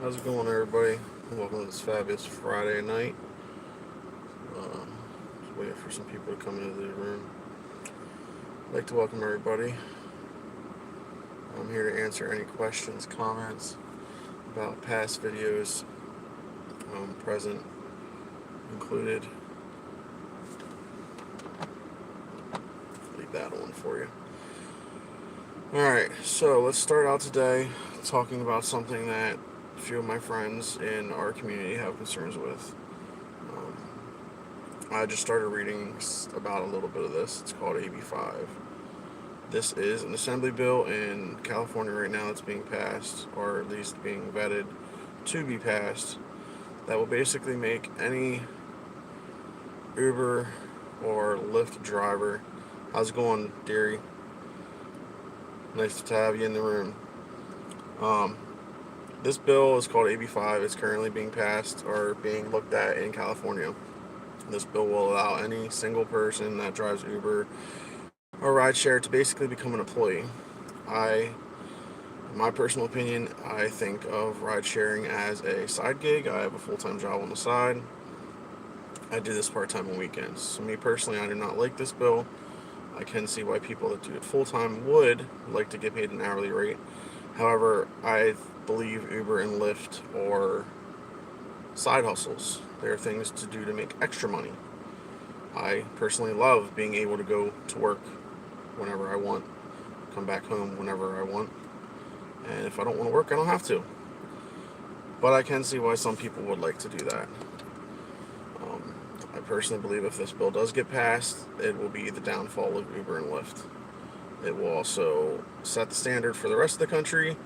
How's it going, everybody? Welcome to this fabulous Friday night. Just waiting for some people to come into the room. I'd like to welcome everybody. I'm here to answer any questions, comments about past videos, present included. Leave that on for you. Alright, so let's start out today talking about something that a few of my friends in our community have concerns with. Um, I just started reading about a little bit of this. It's called AB5. This is an assembly bill in California right now that's being passed, or at least being vetted to be passed, that will basically make any Uber or Lyft driver. How's it going, dearie? Nice to have you in the room. Um, this bill is called AB5. It's currently being passed or being looked at in California. This bill will allow any single person that drives Uber or rideshare to basically become an employee. I In my personal opinion, I think of ride sharing as a side gig. I have a full time job on the side. I do this part time on weekends. So, me personally, I do not like this bill. I can see why people that do it full time would like to get paid an hourly rate. However, I believe Uber and Lyft are side hustles. They are things to do to make extra money. I personally love being able to go to work whenever I want, come back home whenever I want, and if I don't want to work, I don't have to. But I can see why some people would like to do that. Um, I personally believe if this bill does get passed, it will be the downfall of Uber and Lyft. It will also set the standard for the rest of the country,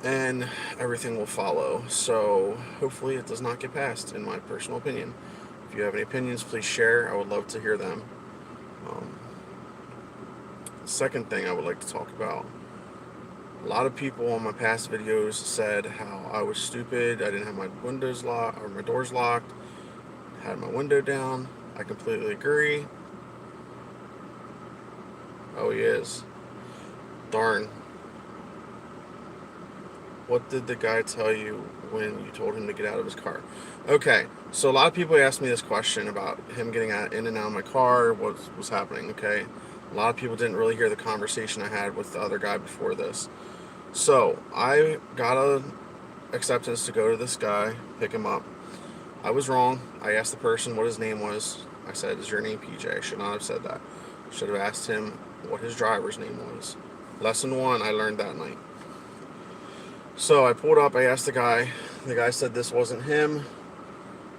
and everything will follow. So hopefully it does not get passed, in my personal opinion. If you have any opinions, please share. I would love to hear them. Um, the second thing I would like to talk about. A lot of people on my past videos said how I was stupid. I didn't have my windows locked or my doors locked. Had my window down. I completely agree. Oh, he is. Darn. What did the guy tell you when you told him to get out of his car? Okay, so a lot of people asked me this question about him getting in and out of my car. What was happening? Okay, a lot of people didn't really hear the conversation I had with the other guy before this. So I got a acceptance to go to this guy, pick him up. I was wrong. I asked the person what his name was. I said, "Is your name PJ?" I should not have said that. I should have asked him what his driver's name was. Lesson one, I learned that night. So I pulled up. I asked the guy. The guy said this wasn't him.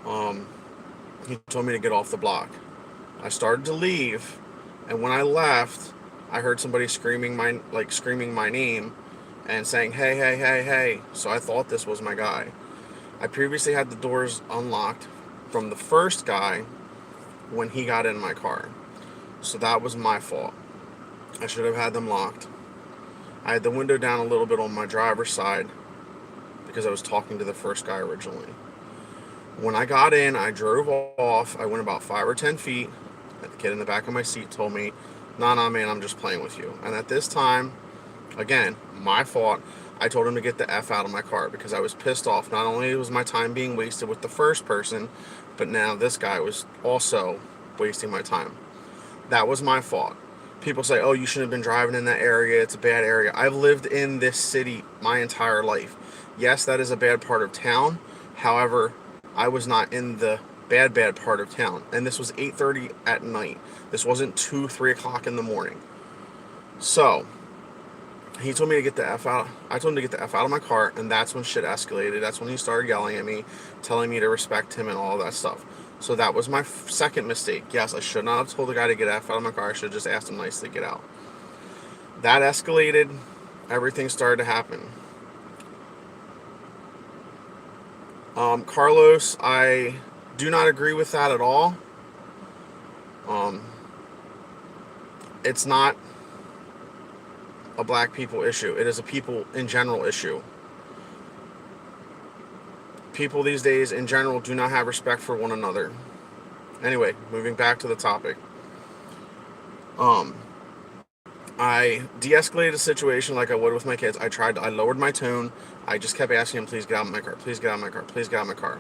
Um, he told me to get off the block. I started to leave, and when I left, I heard somebody screaming my name and saying, "Hey, hey, hey, hey." So I thought this was my guy. I previously had the doors unlocked from the first guy when he got in my car. So that was my fault. I should have had them locked. I had the window down a little bit on my driver's side because I was talking to the first guy originally. When I got in, I drove off. I went about 5 or 10 feet. The kid in the back of my seat told me, "Nah, nah, man, I'm just playing with you." And at this time, again, my fault. I told him to get the F out of my car because I was pissed off. Not only was my time being wasted with the first person, but now this guy was also wasting my time. That was my fault. People say, "Oh, you shouldn't have been driving in that area. It's a bad area." I've lived in this city my entire life. Yes, that is a bad part of town. However, I was not in the bad part of town. And this was 8:30 at night. This wasn't 2, 3 o'clock in the morning. So, he told me to get the F out. I told him to get the F out of my car, and that's when shit escalated. That's when he started yelling at me, telling me to respect him and all that stuff. So that was my second mistake. Yes, I should not have told the guy to get F out of my car. I should have just asked him nicely to get out. That escalated. Everything started to happen. Carlos, I do not agree with that at all. Um, it's not a black people issue. It is a people in general issue. People these days in general do not have respect for one another. Anyway, moving back to the topic. Um, I de-escalated the situation like I would with my kids. I lowered my tone. I just kept asking him, please get out of my car, please get out of my car, please get out of my car.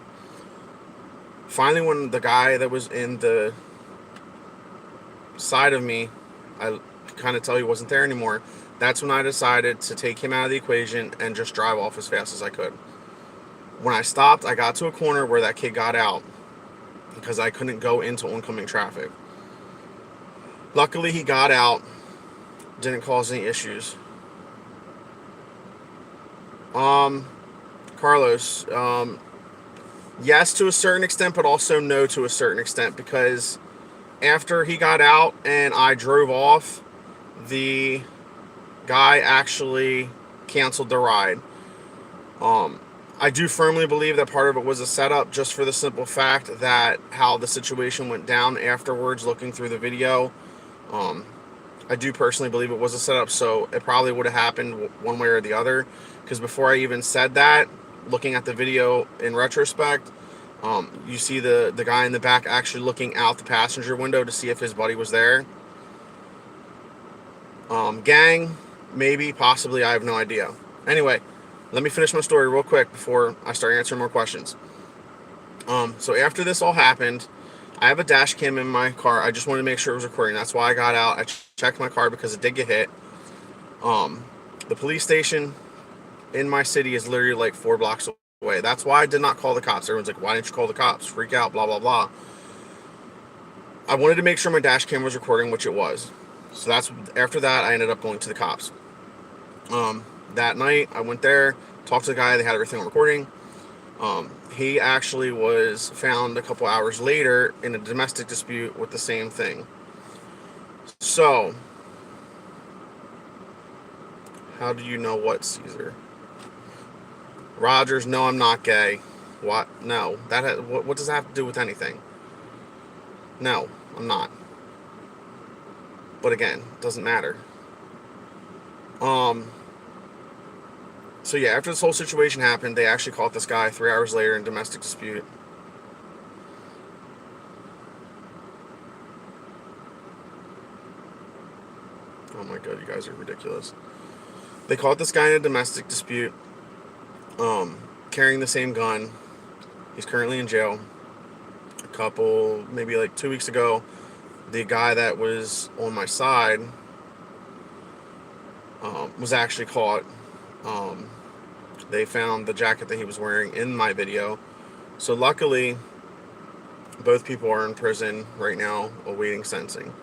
Finally, when the guy that was in the side of me, I kind of tell he wasn't there anymore, that's when I decided to take him out of the equation and just drive off as fast as I could. When I stopped, I got to a corner where that kid got out because I couldn't go into oncoming traffic. Luckily, he got out, didn't cause any issues. Carlos, yes to a certain extent, but also no to a certain extent, because after he got out and I drove off, the guy actually canceled the ride. I do firmly believe that part of it was a setup, just for the simple fact that how the situation went down afterwards, looking through the video. I do personally believe it was a setup, so it probably would have happened one way or the other. Because before I even said that, looking at the video in retrospect, you see the guy in the back actually looking out the passenger window to see if his buddy was there. Gang, maybe, possibly, I have no idea. Anyway, let me finish my story real quick before I start answering more questions. So after this all happened, I have a dash cam in my car. I just wanted to make sure it was recording. That's why I got out. I checked my car because it did get hit. The police station in my city is literally like 4 blocks away. That's why I did not call the cops. Everyone's like, why didn't you call the cops? Freak out, blah, blah, blah. I wanted to make sure my dash cam was recording, which it was. So after that, I ended up going to the cops. That night, I went there, talked to the guy. They had everything on recording. He actually was found a couple hours later in a domestic dispute with the same thing. So, how do you know what, Caesar? Rogers, no, I'm not gay. What? No. What does that have to do with anything? No, I'm not. But again, doesn't matter. So yeah, after this whole situation happened, they actually caught this guy 3 hours later in domestic dispute. Oh my god, you guys are ridiculous. They caught this guy in a domestic dispute, carrying the same gun. He's currently in jail. Maybe like 2 weeks ago, the guy that was on my side was actually caught. They found the jacket that he was wearing in my video. So luckily, both people are in prison right now awaiting sentencing.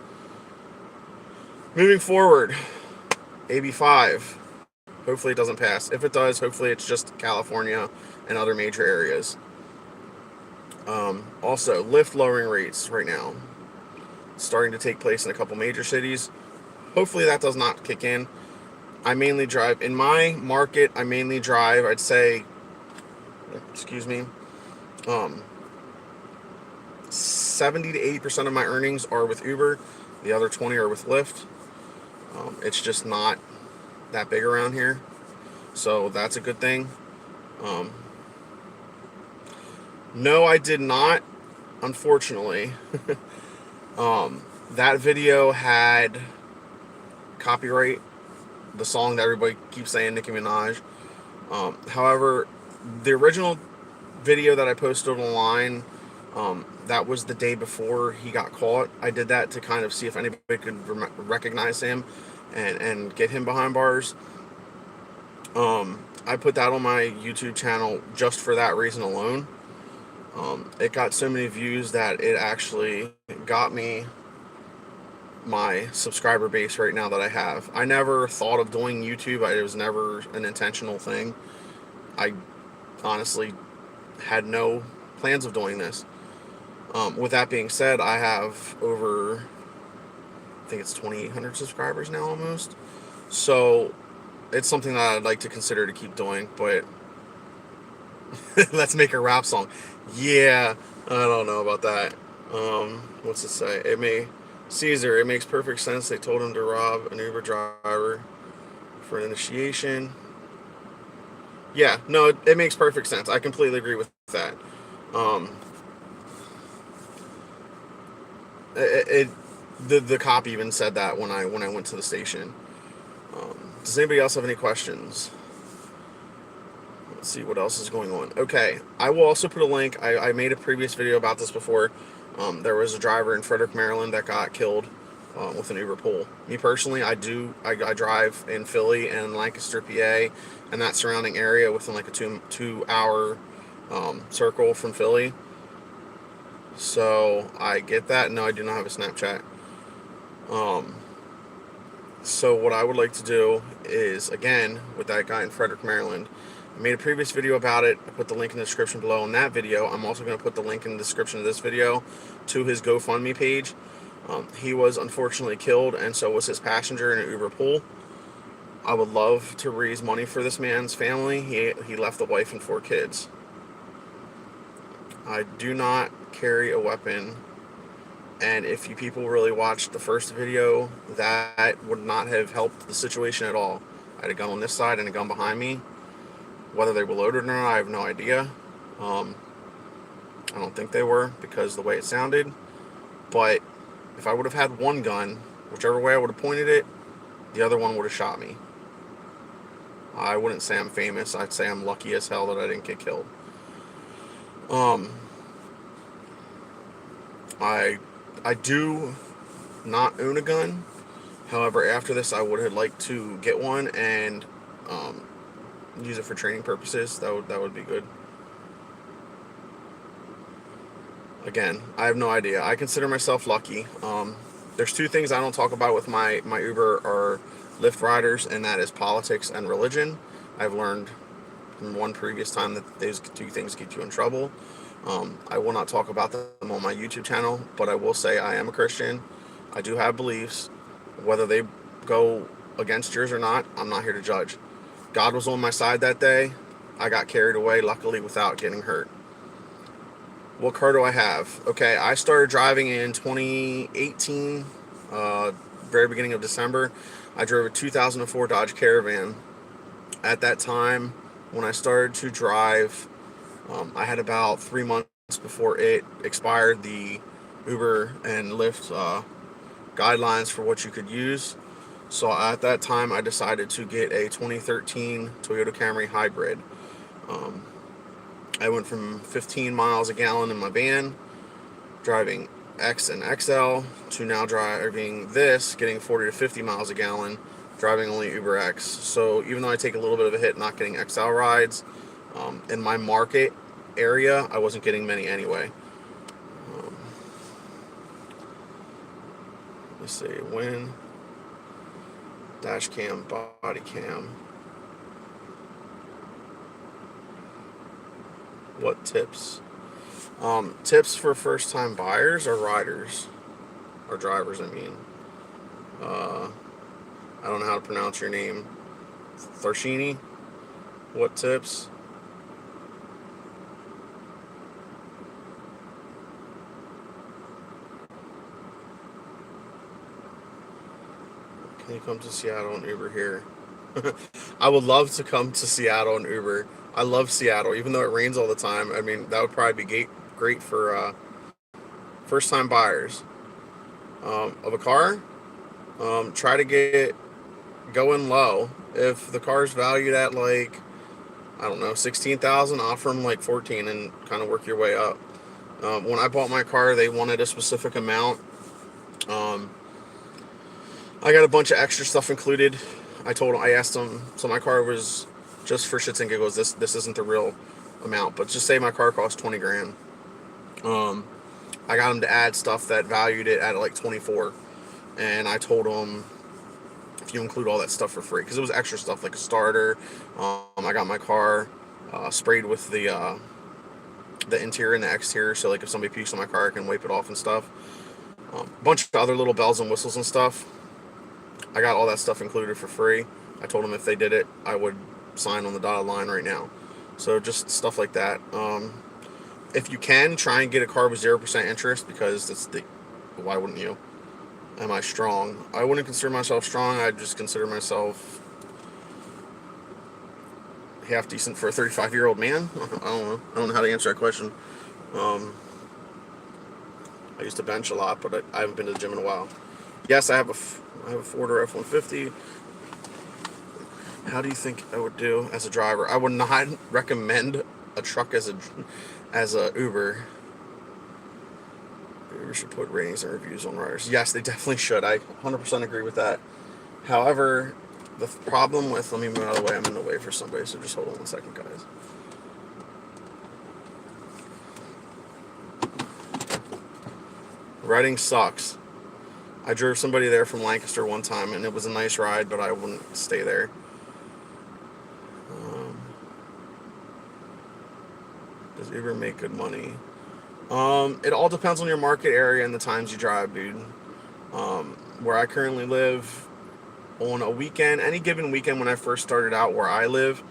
Moving forward, AB5. Hopefully it doesn't pass. If it does, hopefully it's just California and other major areas. Also, lyft lowering rates right now. It's starting to take place in a couple major cities. Hopefully that does not kick in. I mainly drive, in my market, I'd say, 70 to 80% of my earnings are with Uber. The other 20 are with Lyft. It's just not that big around here. So that's a good thing. No, I did not, unfortunately. That video had copyright. The song that everybody keeps saying, Nicki Minaj. However, the original video that I posted online, that was the day before he got caught. I did that to kind of see if anybody could recognize him and get him behind bars. I put that on my YouTube channel just for that reason alone. It got so many views that it actually got me my subscriber base right now that I have. I never thought of doing YouTube. It was never an intentional thing. I honestly had no plans of doing this. With that being said, I have over, I think it's 2,800 subscribers now almost. So it's something that I'd like to consider to keep doing, but let's make a rap song. Yeah, I don't know about that. What's it say? Caesar, it makes perfect sense. They told him to rob an Uber driver for an initiation. Yeah, no, it makes perfect sense. I completely agree with that. The cop even said that when I went to the station. Does anybody else have any questions? Let's see what else is going on. Okay, I will also put a link. I made a previous video about this before. There was a driver in Frederick, Maryland that got killed with an Uber pool. Me personally, I drive in Philly and Lancaster, PA, and that surrounding area within like a two hour circle from Philly. So I get that. No, I do not have a Snapchat. So what I would like to do is, again, with that guy in Frederick, Maryland, I made a previous video about it. I put the link in the description below on that video. I'm also going to put the link in the description of this video to his GoFundMe page. He was unfortunately killed, and so was his passenger in an Uber pool. I would love to raise money for this man's family. He left a wife and 4 kids. I do not carry a weapon, and if you people really watched the first video, that would not have helped the situation at all. I had a gun on this side and a gun behind me. Whether they were loaded or not, I have no idea. I don't think they were, because the way it sounded. But if I would have had one gun, whichever way I would have pointed it, the other one would have shot me. I wouldn't say I'm famous. I'd say I'm lucky as hell that I didn't get killed. I do not own a gun. However, after this, I would have liked to get one and use it for training purposes. That would be good. Again, I have no idea. I consider myself lucky. There's 2 things I don't talk about with my Uber or Lyft riders, and that is politics and religion. I've learned from one previous time that those 2 things get you in trouble. I will not talk about them on my YouTube channel, but I will say I am a Christian. I do have beliefs. Whether they go against yours or not, I'm not here to judge. God was on my side that day. I got carried away, luckily, without getting hurt. What car do I have? Okay, I started driving in 2018, very beginning of December. I drove a 2004 Dodge Caravan. At that time, when I started to drive, I had about 3 months before it expired the Uber and Lyft guidelines for what you could use. So at that time, I decided to get a 2013 Toyota Camry Hybrid. I went from 15 miles a gallon in my van, driving X and XL, to now driving this, getting 40 to 50 miles a gallon, driving only Uber X. So even though I take a little bit of a hit not getting XL rides, in my market area, I wasn't getting many anyway. Let's see, when dash cam, body cam. What tips? Tips for first-time buyers or riders? Or drivers, I mean. I don't know how to pronounce your name. Tharshini? What tips? Can you come to Seattle and Uber here? I would love to come to Seattle and Uber. I love Seattle, even though it rains all the time. I mean, that would probably be great for first-time buyers of a car. Try to go in low. If the car's valued at like, I don't know, 16,000, offer them like 14 and kind of work your way up. When I bought my car, they wanted a specific amount. I got a bunch of extra stuff included. I asked them, so my car was, just for shits and giggles, this isn't the real amount, but just say my car cost 20 grand. I got them to add stuff that valued it at like 24, and I told them if you include all that stuff for free, because it was extra stuff like a starter. I got my car sprayed with the interior and the exterior, so like if somebody pukes on my car, I can wipe it off and stuff. A bunch of other little bells and whistles and stuff. I got all that stuff included for free. I told them if they did it, I would sign on the dotted line right now. So just stuff like that. If you can, try and get a car with 0% interest, because why wouldn't you? Am I strong? I wouldn't consider myself strong. I'd just consider myself half decent for a 35-year-old man. I don't know. I don't know how to answer that question. I used to bench a lot, but I haven't been to the gym in a while. Yes, I have a Ford F-150. How do you think I would do as a driver? I would not recommend a truck as a Uber. Uber should put ratings and reviews on riders. Yes, they definitely should. I 100% agree with that. However, the problem with, let me move out of the way. I'm in the way for somebody, so just hold on 1 second, guys. Riding sucks. I drove somebody there from Lancaster one time, and it was a nice ride, but I wouldn't stay there. Does Uber make good money? It all depends on your market area and the times you drive, dude. Where I currently live, on a weekend, any given weekend when I first started out where I live,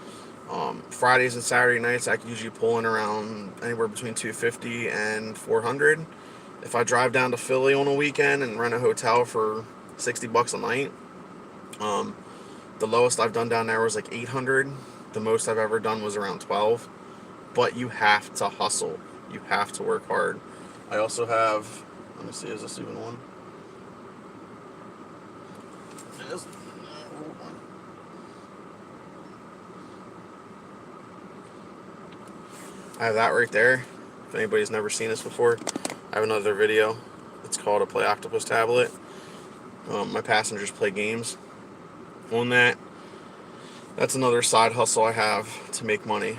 Fridays and Saturday nights, I could usually pull in around anywhere between 250 and 400. If I drive down to Philly on a weekend and rent a hotel for $60 a night, the lowest I've done down there was like 800. The most I've ever done was around 12. But you have to hustle. You have to work hard. I also have, let me see, is this even one? It is. I have that right there. If anybody's never seen this before, I have another video. It's called a Play Octopus tablet. My passengers play games on that. That's another side hustle I have to make money.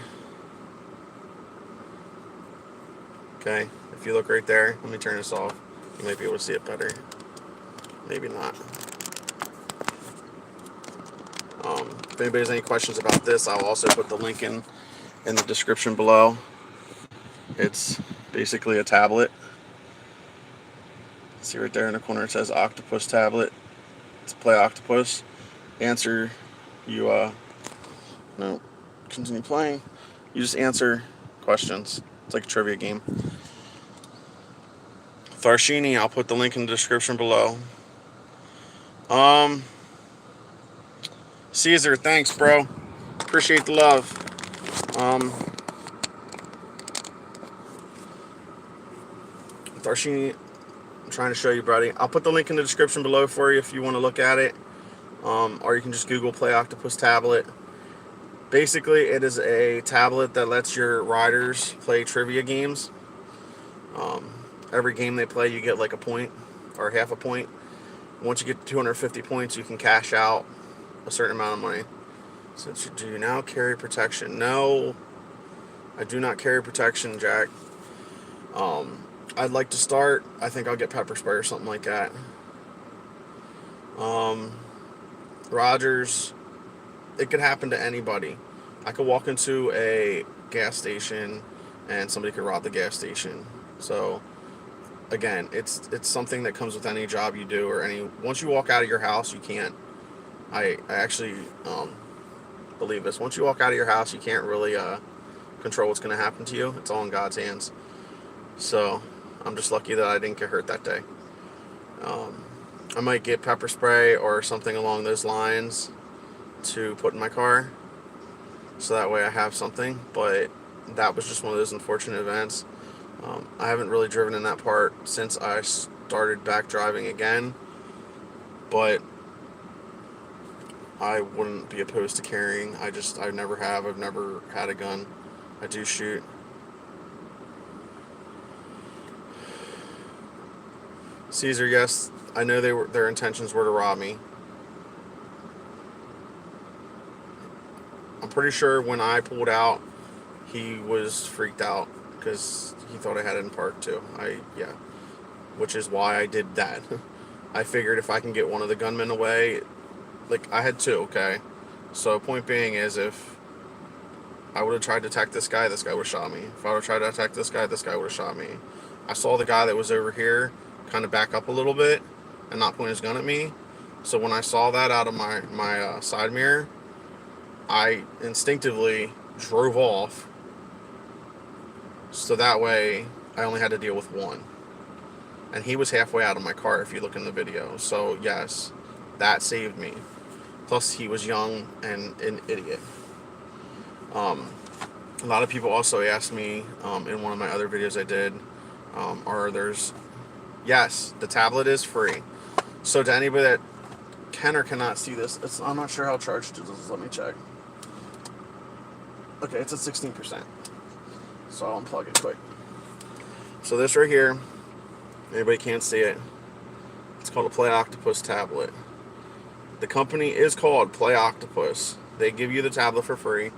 Okay, if you look right there, let me turn this off. You might be able to see it better. Maybe not. If anybody has any questions about this, I'll also put the link in the description below. It's basically a tablet. See right there in the corner it says Octopus tablet. It's Play Octopus. Answer, you no, continue playing. You just answer questions. It's like a trivia game. Tharshini, I'll put the link in the description below. Caesar, thanks, bro. Appreciate the love. Tharshini, I'm trying to show you, buddy. I'll put the link in the description below for you if you want to look at it. Or you can just Google Play Octopus tablet. Basically, it is a tablet that lets your riders play trivia games. Every game they play, you get like a point or half a point. Once you get to 250 points, you can cash out a certain amount of money. So do you now carry protection? No, I do not carry protection, Jack. I'd like to start. I think I'll get pepper spray or something like that. Rogers, it could happen to anybody. I could walk into a gas station and somebody could rob the gas station. So again, it's something that comes with any job you do or any. Once you walk out of your house, you can't. I actually believe this. Once you walk out of your house, you can't really control what's going to happen to you. It's all in God's hands. So I'm just lucky that I didn't get hurt that day. I might get pepper spray or something along those lines to put in my car, so that way I have something. But that was just one of those unfortunate events. I haven't really driven in that part since I started back driving again, but I wouldn't be opposed to carrying. I never have. I've never had a gun. I do shoot. Caesar, yes, I know their intentions were to rob me. I'm pretty sure when I pulled out, he was freaked out because he thought I had it in park too. Which is why I did that. I figured if I can get one of the gunmen away, like I had two, okay? So point being is if I would have tried to attack this guy would have shot me. If I would have tried to attack this guy would have shot me. I saw the guy that was over here kind of back up a little bit and not point his gun at me. So when I saw that out of my side mirror, I instinctively drove off. So that way I only had to deal with one. And he was halfway out of my car if you look in the video. So yes, that saved me. Plus he was young and an idiot. A lot of people also asked me in one of my other videos I did, yes, the tablet is free. So to anybody that can or cannot see this. I'm not sure how charged it is. Let me check. Okay, it's at 16%. So I'll unplug it quick. So this right here, anybody can't see it. It's called a Play Octopus tablet. The company is called Play Octopus. They give you the tablet for free.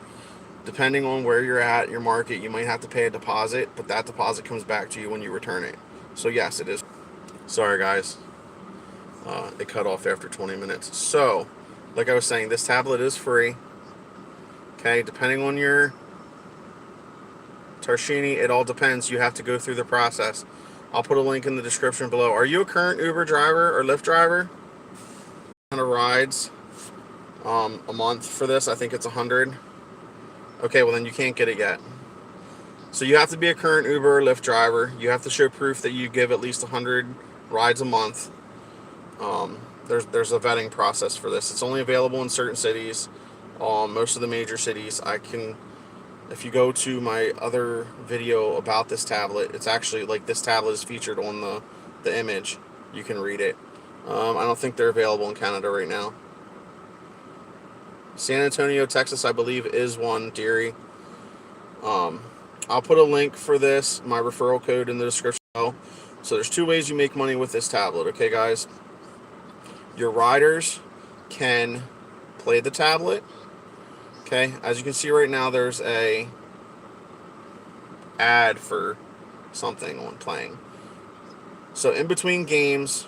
Depending on where you're at, your market, you might have to pay a deposit, but that deposit comes back to you when you return it. So yes, it is. Sorry guys, it cut off after 20 minutes. So, like I was saying, this tablet is free. Okay, depending on your Tarshini, it all depends. You have to go through the process. I'll put a link in the description below. Are you a current Uber driver or Lyft driver? Kind of rides a month for this. I think it's 100. Okay, well then you can't get it yet. So you have to be a current Uber or Lyft driver. You have to show proof that you give at least 100 rides a month. There's a vetting process for this. It's only available in certain cities. Most of the major cities. If you go to my other video about this tablet, it's actually like this tablet is featured on the image. You can read it. I don't think they're available in Canada right now. San Antonio, Texas, I believe, is one, Deary. I'll put a link for this, my referral code, in the description below. So there's two ways you make money with this tablet, okay, guys? Your riders can play the tablet. Okay, as you can see right now, there's a ad for something on playing. So in between games,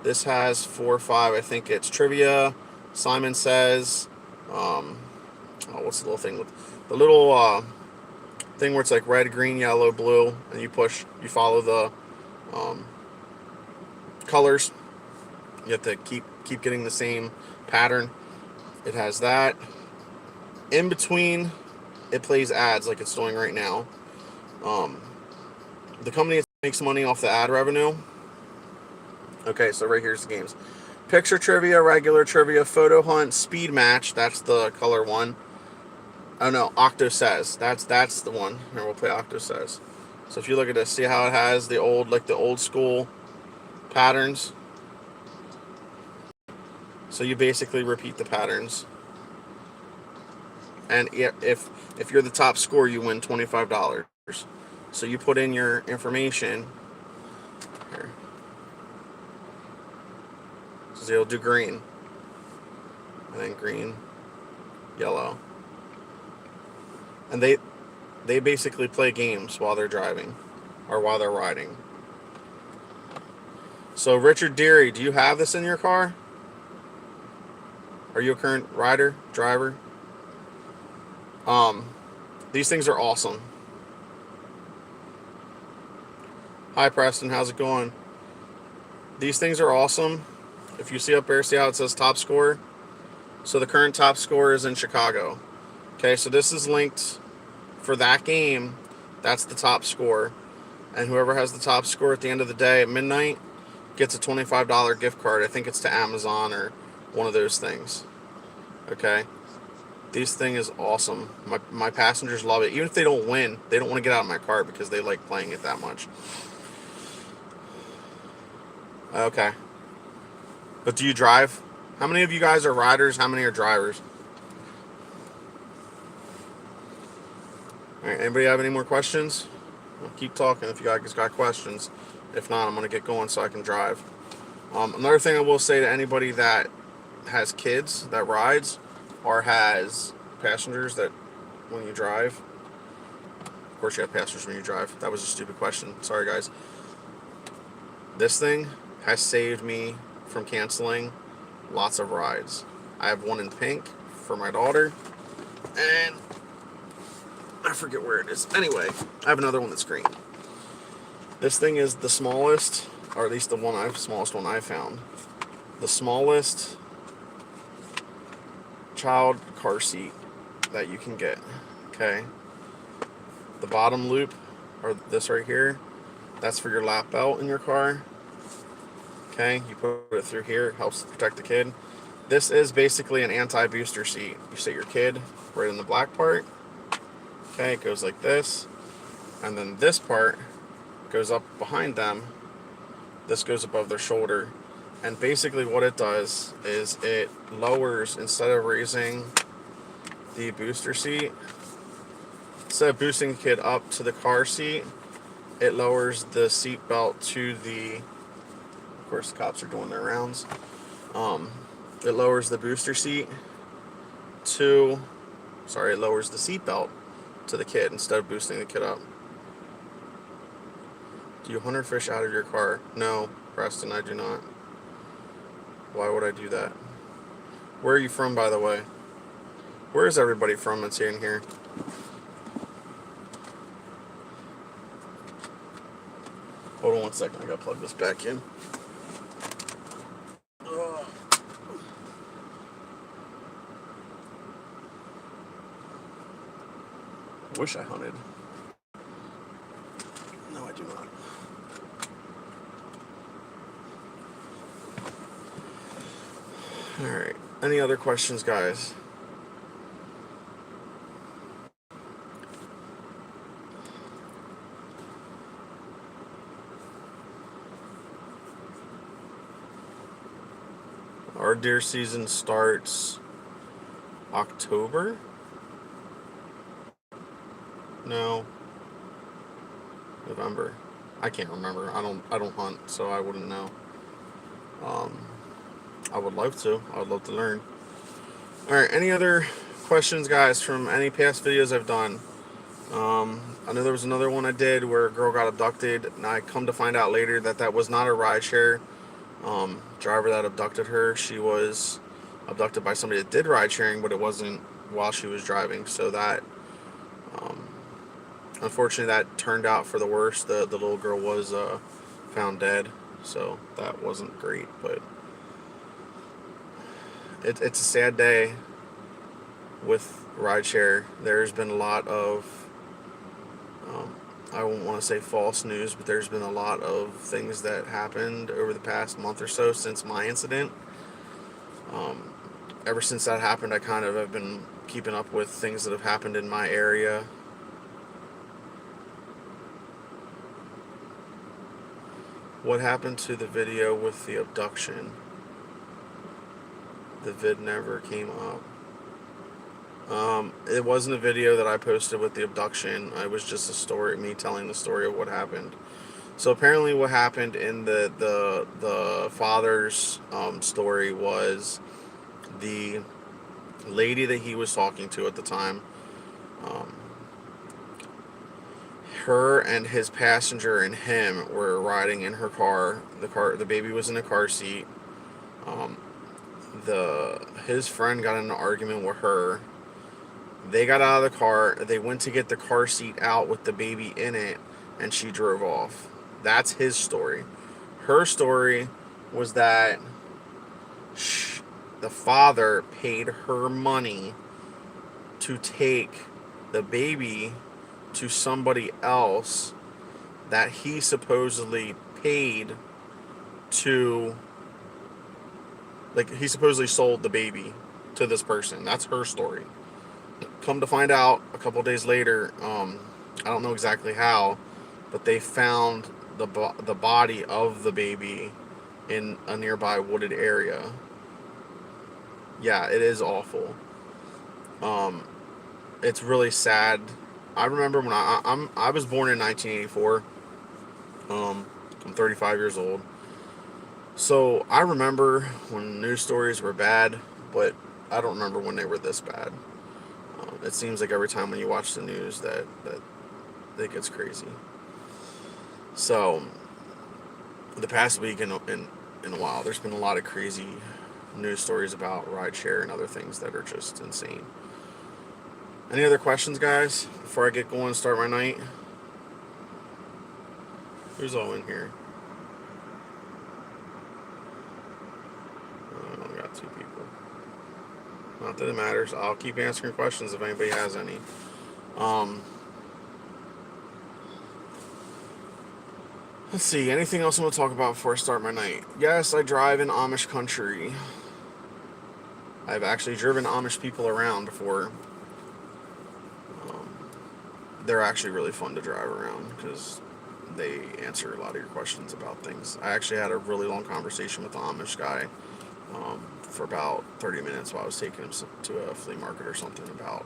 this has 4 or 5. I think it's trivia. Simon Says. What's the little thing with the little thing where it's like red, green, yellow, blue, and you follow the colors. You have to keep getting the same pattern. It has that. In between, it plays ads like it's doing right now. The company makes money off the ad revenue. Okay, so right here's the games. Picture trivia, regular trivia, photo hunt, speed match. That's the color one. Oh no, Octo Says. That's the one. Here, we'll play Octo Says. So if you look at this, see how it has the old school patterns. So you basically repeat the patterns. And if you're the top scorer, you win $25. So you put in your information here. So you'll do green, and then green, yellow, and they basically play games while they're driving or while they're riding. So Richard Deary, do you have this in your car? Are you a current rider, driver? These things are awesome. Hi Preston, how's it going? These things are awesome. If you see up there, see how it says top score? So the current top score is in Chicago. Okay, so this is linked for that game. That's the top score. And whoever has the top score at the end of the day at midnight gets a $25 gift card. I think it's to Amazon or one of those things. Okay? This thing is awesome. My passengers love it. Even if they don't win, they don't want to get out of my car because they like playing it that much. Okay. But do you drive? How many of you guys are riders? How many are drivers? All right, anybody have any more questions? I'll keep talking if you guys got questions. If not, I'm going to get going so I can drive. Another thing I will say to anybody that has kids that rides or has passengers that when you drive. Of course you have passengers when you drive. That was a stupid question. Sorry, guys. This thing has saved me from canceling lots of rides. I have one in pink for my daughter, and I forget where it is. Anyway, I have another one that's green. This thing is the smallest, or at least the smallest one I found. The smallest child car seat that you can get. Okay. The bottom loop, or this right here, that's for your lap belt in your car. Okay, you put it through here, it helps protect the kid. This is basically an anti-booster seat. You sit your kid right in the black part. Okay, it goes like this. And then this part goes up behind them. This goes above their shoulder. And basically what it does is it lowers, instead of raising the booster seat, instead of boosting the kid up to the car seat, it lowers the seat belt to the, of course the cops are doing their rounds, it lowers the booster seat to, sorry, it lowers the seat belt to the kid instead of boosting the kid up. Do you hunt or fish out of your car? No, Preston, I do not. Why would I do that? Where are you from, by the way? Where is everybody from that's in here? Hold on one second, I gotta plug this back in. I wish I hunted. No, I do not. Alright, any other questions, guys? Our deer season starts October? No. November. I can't remember. I don't hunt, so I wouldn't know. I would love to. I would love to learn. Alright, any other questions, guys, from any past videos I've done? I know there was another one I did where a girl got abducted, and I come to find out later that that was not a rideshare driver that abducted her. She was abducted by somebody that did ride sharing, but it wasn't while she was driving. So that, unfortunately, that turned out for the worst. The little girl was found dead, so that wasn't great. But it's a sad day with rideshare. There's been a lot of, I won't want to say false news, but there's been a lot of things that happened over the past month or so since my incident. Ever since that happened, I kind of have been keeping up with things that have happened in my area. What happened to the video with the abduction? The vid never came up. It wasn't a video that I posted with the abduction. It was just a story, me telling the story of what happened. So apparently what happened in the father's story was the lady that he was talking to at the time, her and his passenger and him were riding in her car. The baby was in a car seat. His friend got in an argument with her. They got out of the car. They went to get the car seat out with the baby in it, and she drove off. That's his story. Her story was that the father paid her money to take the baby to somebody else that he supposedly paid to, like, he supposedly sold the baby to this person. That's her story. Come to find out, a couple days later, I don't know exactly how, but they found the body of the baby in a nearby wooded area. Yeah, it is awful. It's really sad. I remember when I was born in 1984. I'm 35 years old. So I remember when news stories were bad, but I don't remember when they were this bad. It seems like every time when you watch the news that it gets crazy. So the past week in a while, there's been a lot of crazy news stories about rideshare and other things that are just insane. Any other questions, guys, before I get going and start my night? Who's all in here? I only got 2 people. Not that it matters. I'll keep answering questions if anybody has any. Let's see. Anything else I want to talk about before I start my night? Yes, I drive in Amish country. I've actually driven Amish people around before. They're actually really fun to drive around because they answer a lot of your questions about things. I actually had a really long conversation with the Amish guy for about 30 minutes while I was taking him to a flea market or something about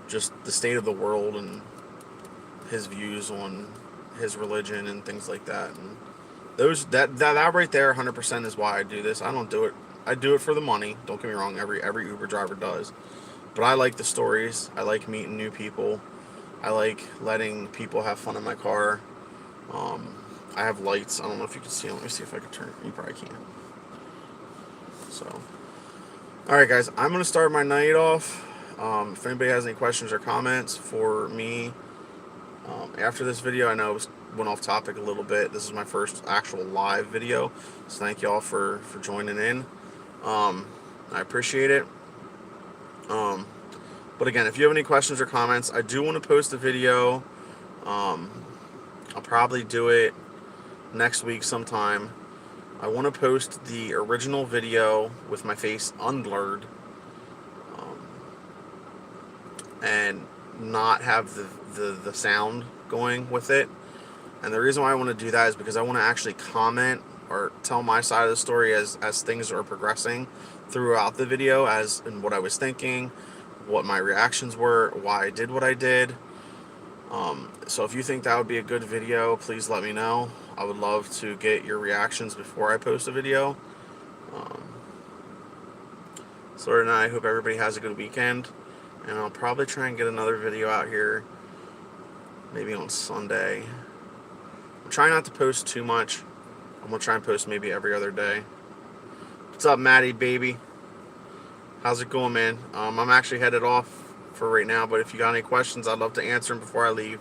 just the state of the world and his views on his religion and things like that. And that right there 100% is why I do this. I don't do it. I do it for the money. Don't get me wrong. Every Uber driver does. But I like the stories. I like meeting new people. I like letting people have fun in my car. I have lights. I don't know if you can see them. Let me see if I can turn. You probably can. So, all right, guys. I'm gonna start my night off. If anybody has any questions or comments for me after this video, I know it went off topic a little bit. This is my first actual live video, so thank y'all for joining in. I appreciate it. But again, if you have any questions or comments, I do want to post a video. I'll probably do it next week sometime. I want to post the original video with my face unblurred and not have the sound going with it. And the reason why I want to do that is because I want to actually comment or tell my side of the story as things are progressing throughout the video, as in what I was thinking, what my reactions were, why I did what I did. So if you think that would be a good video, please let me know. I would love to get your reactions before I post a video. So tonight, I hope everybody has a good weekend, and I'll probably try and get another video out here maybe on Sunday. I'm trying not to post too much. I'm going to try and post maybe every other day. What's up, Maddie, baby? How's it going, man? I'm actually headed off for right now, but if you got any questions, I'd love to answer them before I leave.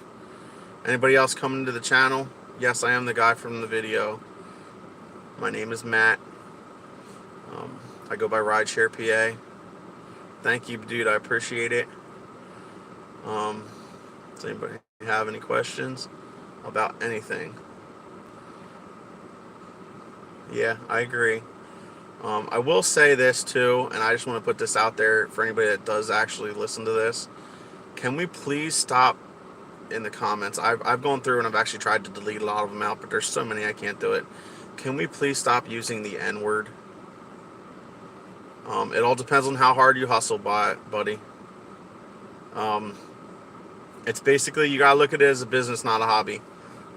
Anybody else coming to the channel? Yes, I am the guy from the video. My name is Matt. I go by Rideshare PA. Thank you, dude. I appreciate it. Does anybody have any questions about anything? Yeah, I agree. I will say this too, and I just want to put this out there for anybody that does actually listen to this. Can we please stop in the comments? I've gone through and I've actually tried to delete a lot of them out, but there's so many I can't do it. Can we please stop using the N-word? It all depends on how hard you hustle, buddy. It's basically, you gotta look at it as a business, not a hobby.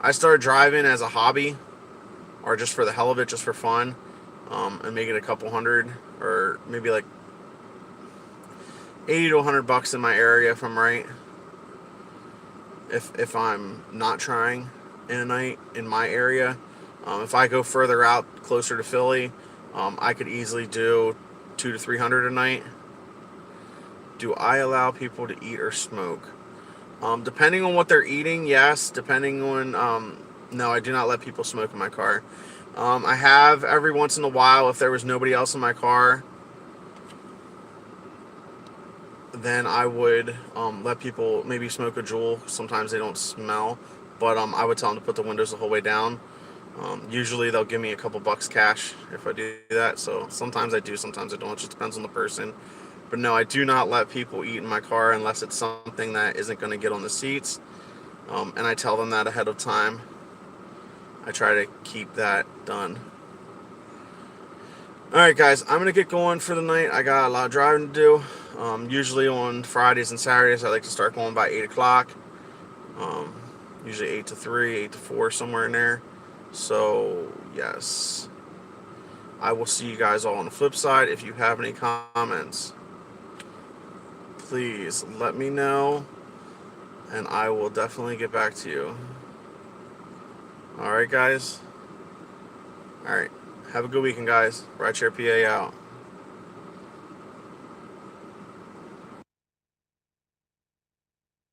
I started driving as a hobby, or just for the hell of it, just for fun. And make it a couple hundred, or maybe like 80 to 100 bucks in my area if I'm right. If I'm not trying in a night in my area. If I go further out, closer to Philly, I could easily do 200 to 300 a night. Do I allow people to eat or smoke? Depending on what they're eating, yes. Depending on, no, I do not let people smoke in my car. I have every once in a while, if there was nobody else in my car, then I would let people maybe smoke a Juul. Sometimes they don't smell, but I would tell them to put the windows the whole way down. Usually they'll give me a couple bucks cash if I do that, so sometimes I do, sometimes I don't. It just depends on the person. But no, I do not let people eat in my car unless it's something that isn't going to get on the seats, and I tell them that ahead of time. I try to keep that done. Alright guys, I'm going to get going for the night. I got a lot of driving to do. Usually on Fridays and Saturdays I like to start going by 8 o'clock. Usually 8 to 3, 8 to 4, somewhere in there. So, yes. I will see you guys all on the flip side. If you have any comments, please let me know, and I will definitely get back to you. Alright guys. Alright. Have a good weekend, guys. Rideshare PA out.